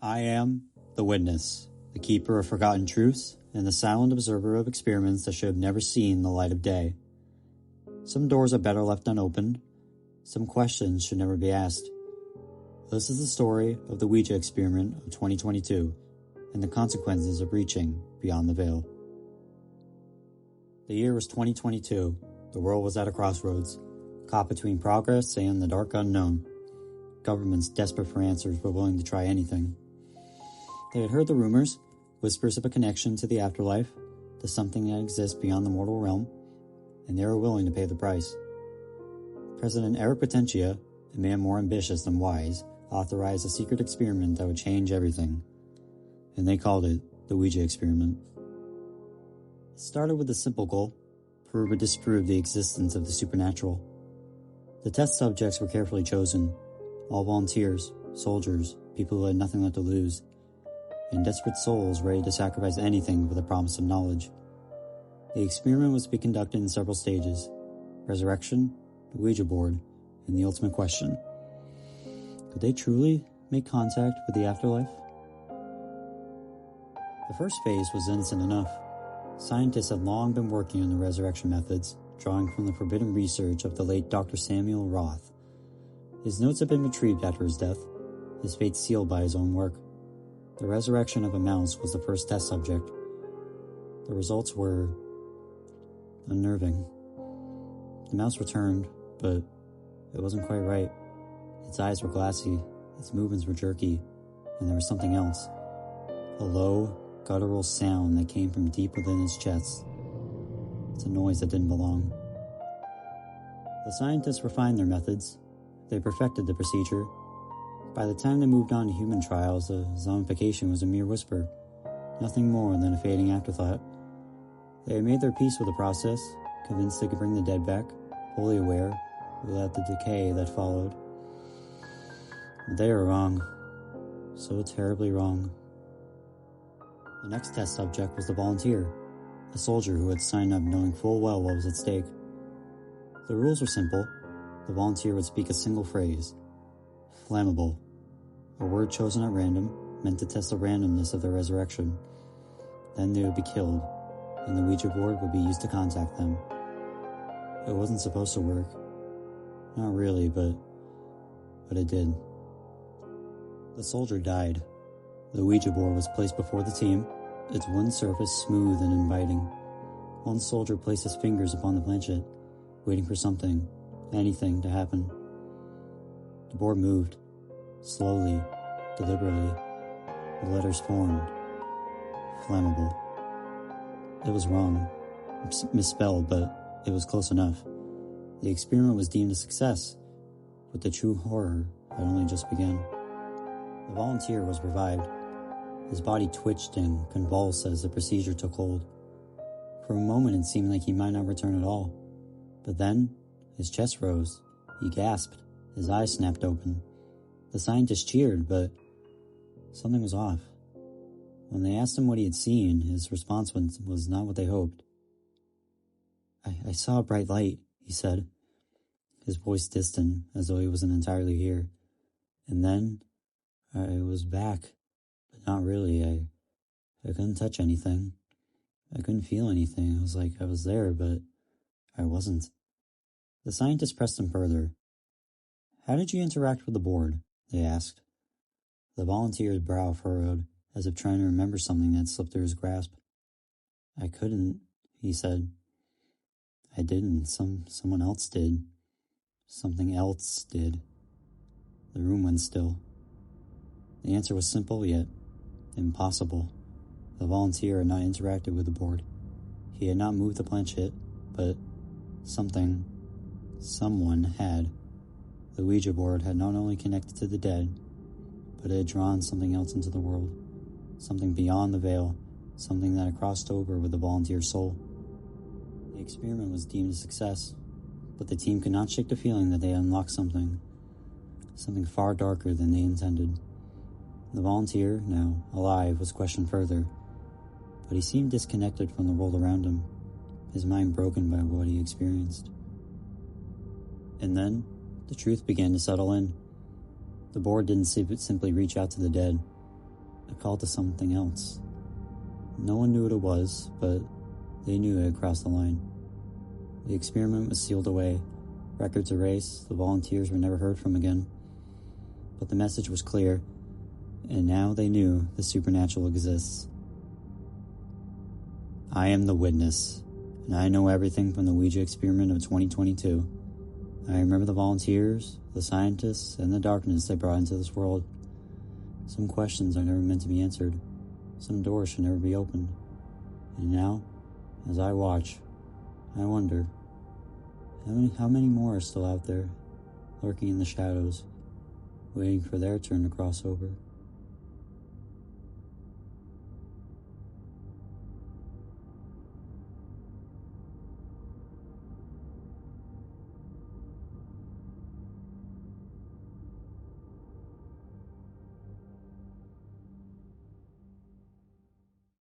I am the witness, the keeper of forgotten truths, and the silent observer of experiments that should have never seen the light of day. Some doors are better left unopened. Some questions should never be asked. This is the story of the Ouija experiment of 2022 and the consequences of reaching beyond the veil. The year was 2022. The world was at a crossroads, caught between progress and the dark unknown. Governments desperate for answers were willing to try anything. They had heard the rumors, whispers of a connection to the afterlife, to something that exists beyond the mortal realm, and they were willing to pay the price. President Eric Potentia, a man more ambitious than wise, authorized a secret experiment that would change everything, and they called it the Ouija experiment. It started with a simple goal: prove or disprove the existence of the supernatural. The test subjects were carefully chosen, all volunteers, soldiers, people who had nothing left to lose, and desperate souls ready to sacrifice anything for the promise of knowledge. The experiment was to be conducted in several stages: resurrection, the Ouija board, and the ultimate question: could they truly make contact with the afterlife? The first phase was innocent enough. Scientists had long been working on the resurrection methods, drawing from the forbidden research of the late Dr. Samuel Roth. His notes had been retrieved after his death, his fate sealed by his own work. The resurrection of a mouse was the first test subject. The results were unnerving. The mouse returned, but it wasn't quite right. Its eyes were glassy, its movements were jerky, and there was something else. A low, guttural sound that came from deep within its chest. It's a noise that didn't belong. The scientists refined their methods. They perfected the procedure. By the time they moved on to human trials, the zombification was a mere whisper, nothing more than a fading afterthought. They had made their peace with the process, convinced they could bring the dead back, fully aware, without the decay that followed. But they were wrong. So terribly wrong. The next test subject was the volunteer, a soldier who had signed up knowing full well what was at stake. The rules were simple. The volunteer would speak a single phrase: flammable, a word chosen at random, meant to test the randomness of their resurrection. Then they would be killed, and the Ouija board would be used to contact them. It wasn't supposed to work. Not really, but it did. The soldier died. The Ouija board was placed before the team, its one surface smooth and inviting. One soldier placed his fingers upon the planchette, waiting for something, anything, to happen. The board moved, slowly, deliberately. The letters formed. Flammable. It was wrong, misspelled, but it was close enough. The experiment was deemed a success, but the true horror had only just begun. The volunteer was revived. His body twitched and convulsed as the procedure took hold. For a moment it seemed like he might not return at all. But then, his chest rose. He gasped. His eyes snapped open. The scientists cheered, but something was off. When they asked him what he had seen, his response was not what they hoped. I saw a bright light, he said, his voice distant, as though he wasn't entirely here. And then, I was back. But not really. I couldn't touch anything. I couldn't feel anything. It was like I was there, but I wasn't. The scientists pressed him further. How did you interact with the board? They asked. The volunteer's brow furrowed, as if trying to remember something that slipped through his grasp. I couldn't, he said. I didn't. Someone else did. Something else did. The room went still. The answer was simple, yet impossible. The volunteer had not interacted with the board. He had not moved the planchette, but someone had. The Ouija board had not only connected to the dead, but it had drawn something else into the world, something beyond the veil, something that had crossed over with the volunteer's soul. The experiment was deemed a success, but the team could not shake the feeling that they had unlocked something far darker than they intended. The volunteer, now alive, was questioned further, but he seemed disconnected from the world around him, his mind broken by what he experienced. And then, the truth began to settle in. The board didn't simply reach out to the dead. a call to something else. No one knew what it was, but they knew it had crossed the line. The experiment was sealed away, records erased, the volunteers were never heard from again. But the message was clear, and now they knew the supernatural exists. I am the witness, and I know everything from the Ouija experiment of 2022. I remember the volunteers, the scientists, and the darkness they brought into this world. Some questions are never meant to be answered. Some doors should never be opened. And now, as I watch, I wonder, how many more are still out there, lurking in the shadows, waiting for their turn to cross over?